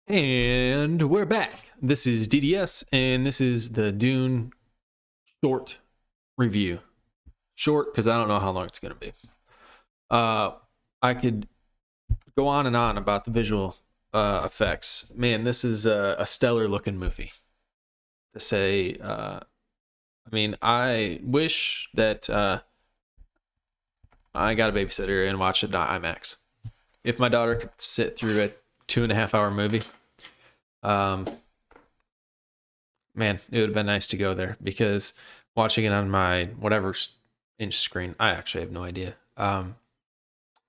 And we're back. This is DDS, and this is the Dune short review. Short because I don't know how long it's going to be. I could go on and on about the visual effects. Man, this is a stellar looking movie. To say, I wish that I got a babysitter and watched it on IMAX. If my daughter could sit through a 2.5 hour movie, man, it would have been nice to go there because watching it on my whatever inch screen, I actually have no idea.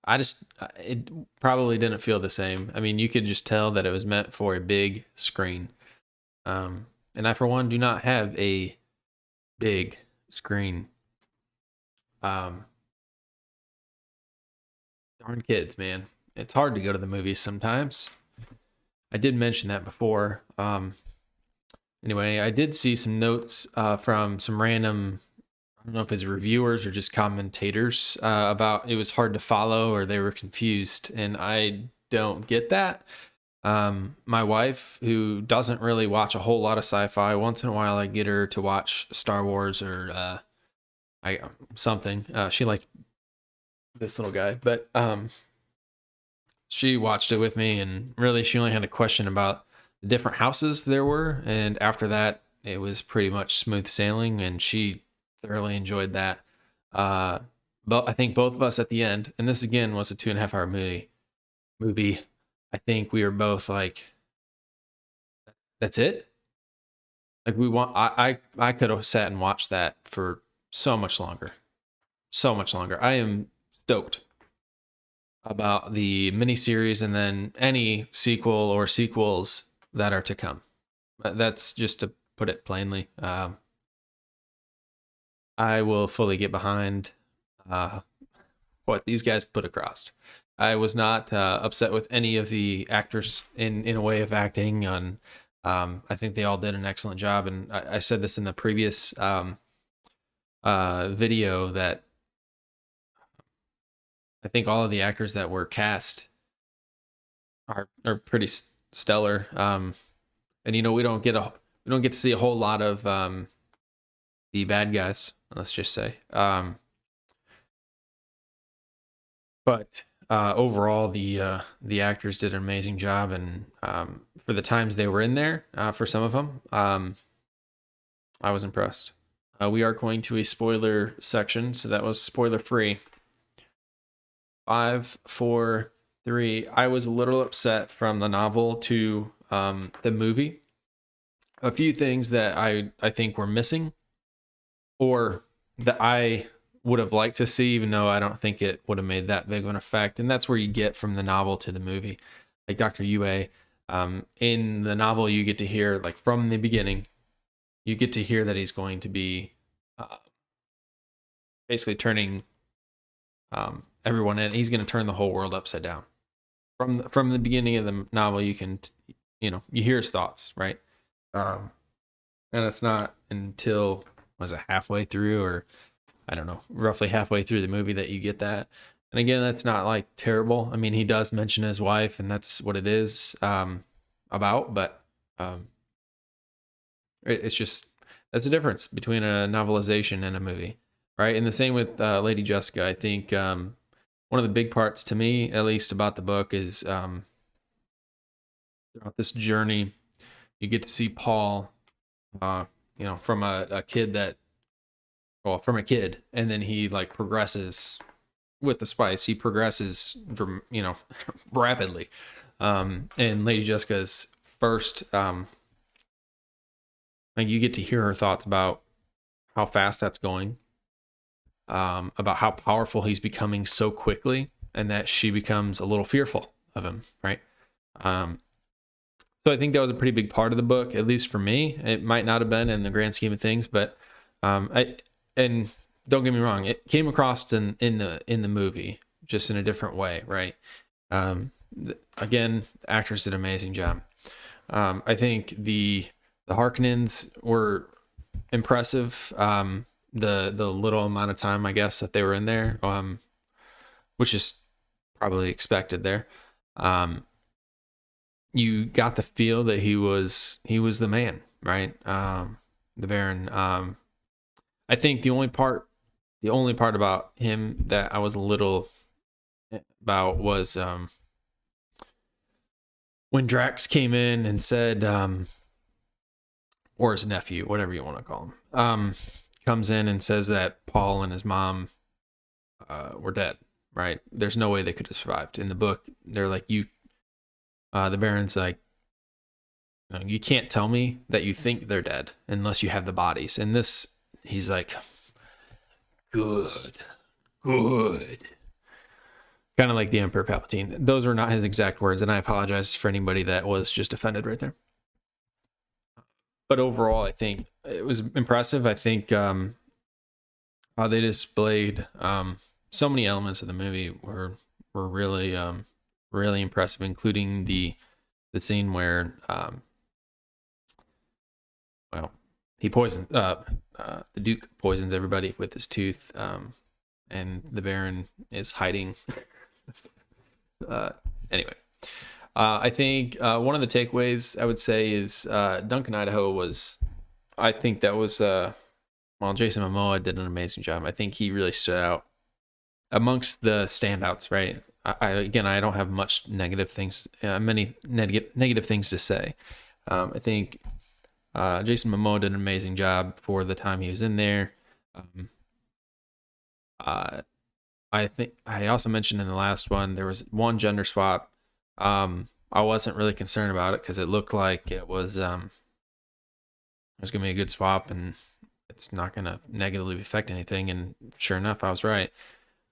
It probably didn't feel the same. I mean, you could just tell that it was meant for a big screen. And I, for one, do not have a big screen. Darn kids, man. It's hard to go to the movies sometimes. I did mention that before. Anyway, I did see some notes from some random, I don't know if it's reviewers or just commentators about it was hard to follow or they were confused. And I don't get that. My wife, who doesn't really watch a whole lot of sci-fi, once in a while I get her to watch Star Wars or something. She liked this little guy, but she watched it with me, and really she only had a question about the different houses there were, and after that it was pretty much smooth sailing, and she thoroughly enjoyed that. But I think both of us at the end, and this again was a 2.5 hour movie, I think we were both like, that's it. Like I could have sat and watched that for so much longer. I am stoked about the miniseries and then any sequel or sequels that are to come. That's just to put it plainly. I will fully get behind what these guys put across. I was not upset with any of the actors in a way of acting. I think they all did an excellent job, and I said this in the previous video that I think all of the actors that were cast are pretty stellar. And we don't get to see a whole lot of the bad guys, let's just say. But overall, the actors did an amazing job, and for the times they were in there, for some of them, I was impressed. We are going to a spoiler section, so that was spoiler free. 5, 4, 3. I was a little upset from the novel to the movie. A few things that I think were missing, or that I would have liked to see, even though I don't think it would have made that big of an effect. And that's where you get from the novel to the movie. Like Dr. Yue, in the novel, you get to hear, like from the beginning, you get to hear that he's going to be basically turning everyone in. He's going to turn the whole world upside down. From the beginning of the novel, you can, you hear his thoughts, right? And it's not until, was it halfway through, or I don't know, roughly halfway through the movie that you get that. And again, that's not like terrible. I mean, he does mention his wife, and that's what it is about. But it's just, that's the difference between a novelization and a movie, right? And the same with Lady Jessica. I think one of the big parts to me, at least, about the book is throughout this journey, you get to see Paul, from a kid from a kid, and then he like progresses with the spice. He progresses, rapidly. And Lady Jessica's first, like you get to hear her thoughts about how fast that's going, about how powerful he's becoming so quickly, and that she becomes a little fearful of him, right? So I think that was a pretty big part of the book, at least for me. It might not have been in the grand scheme of things, but and don't get me wrong, it came across in the movie, just in a different way, right? Again, actors did an amazing job. I think the Harkonnens were impressive. The little amount of time, I guess, that they were in there, which is probably expected there. you got the feel that he was the man, right? The Baron. I think the only part about him that I was a little about was when Drax came in and said, or his nephew, whatever you want to call him, comes in and says that Paul and his mom were dead, right? There's no way they could have survived. In the book, they're like, the Baron's like, you can't tell me that you think they're dead unless you have the bodies. And this, he's like, good. Kind of like the Emperor Palpatine. Those were not his exact words, and I apologize for anybody that was just offended right there. But overall, I think it was impressive. I think how they displayed so many elements of the movie were really really impressive, including the scene where well, he poisoned the Duke poisons everybody with his tooth, and the Baron is hiding. Anyway, I think one of the takeaways I would say is Duncan Idaho was, I think that was Jason Momoa did an amazing job. I think he really stood out amongst the standouts, right? I don't have much negative things, many negative things to say. I think Jason Momoa did an amazing job for the time he was in there. I think I also mentioned in the last one there was one gender swap. I wasn't really concerned about it because it looked like it was going to be a good swap and it's not going to negatively affect anything. And sure enough, I was right.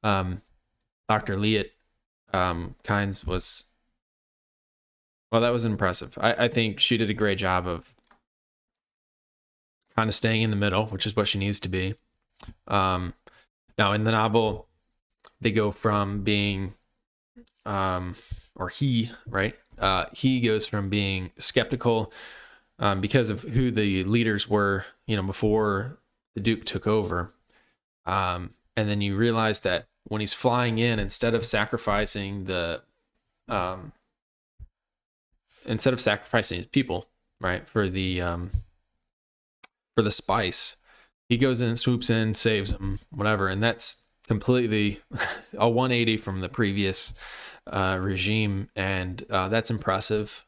Dr. Liet Kynes was, well, that was impressive. I think she did a great job of kind of staying in the middle, which is what she needs to be. Now in the novel, they go from being, or he, right? He goes from being skeptical because of who the leaders were, before the Duke took over. And then you realize that when he's flying in, instead of sacrificing his people, right, for the spice, he goes in, swoops in, saves them, whatever, and that's completely a 180 from the previous regime, and that's impressive.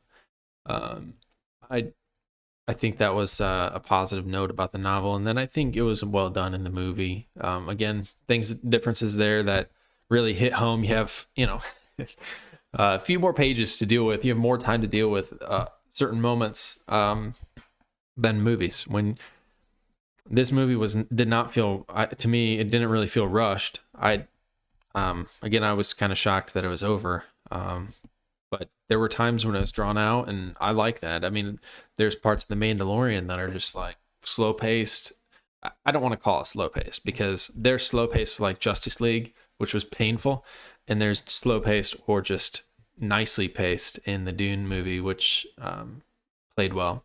I think that was a positive note about the novel, and then I think it was well done in the movie. Again, differences there that really hit home. You have a few more pages to deal with. You have more time to deal with certain moments than movies. When this movie did not feel, to me, it didn't really feel rushed. I was kind of shocked that it was over. But there were times when it was drawn out, and I like that. I mean, there's parts of The Mandalorian that are just like slow paced. I don't want to call it slow paced because there's slow paced like Justice League, which was painful, and there's slow paced or just nicely paced in the Dune movie, which played well.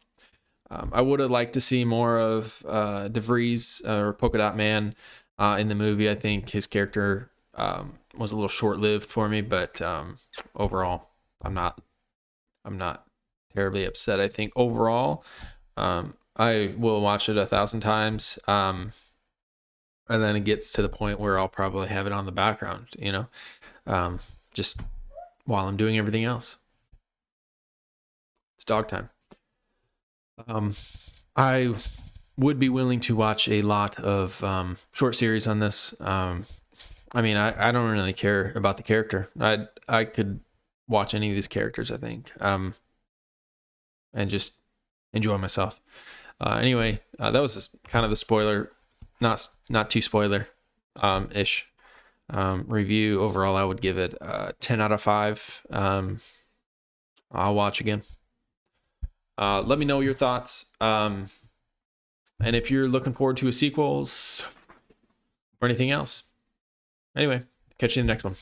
I would have liked to see more of DeVries or Polka Dot Man in the movie. I think his character was a little short-lived for me, but overall, I'm not terribly upset. I think overall, I will watch it 1,000 times, and then it gets to the point where I'll probably have it on the background, just while I'm doing everything else. It's dog time. I would be willing to watch a lot of short series on this. I don't really care about the character. I could watch any of these characters, I think, and just enjoy myself. Anyway, that was kind of the spoiler, not too spoiler ish review. Overall, I would give it 10 out of 5. I'll watch again. Let me know your thoughts. And if you're looking forward to a sequels or anything else. Anyway, catch you in the next one.